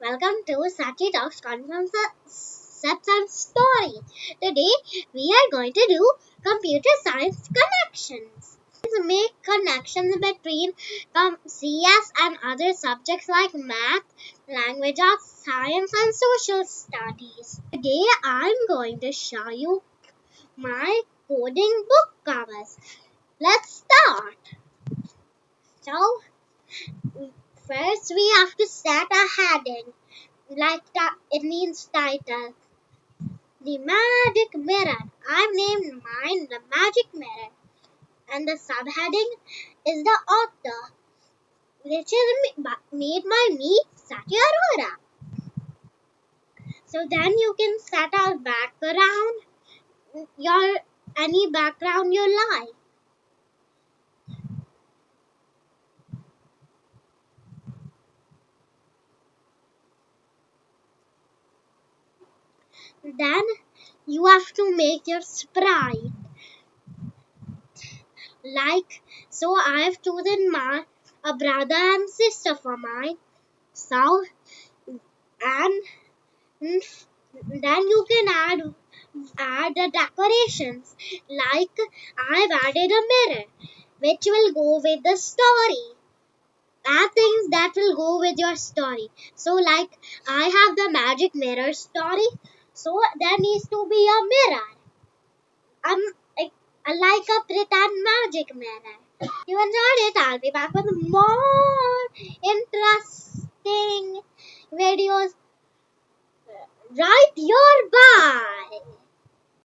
Welcome to Saachi Talks Concepts and Story. Today we are going to do computer science connections. Let's make connections between CS and other subjects like math, language arts, science and social studies. Today I'm going to show you my coding book covers. Let's start. So first we have to set a heading. Like that, it means title. The magic mirror. I've named mine the magic mirror. And the subheading is the author, which is made by me, Saachi Arora. So then you can set a background, any background you like. Then you have to make your sprite. So I've chosen a brother and sister for mine. So and then you can add the decorations. Like I've added a mirror which will go with the story. Add things that will go with your story. So like I have the magic mirror story, so there needs to be a mirror. Like a pretend magic mirror. You enjoyed it. I'll be back with more interesting videos. Right, your bye.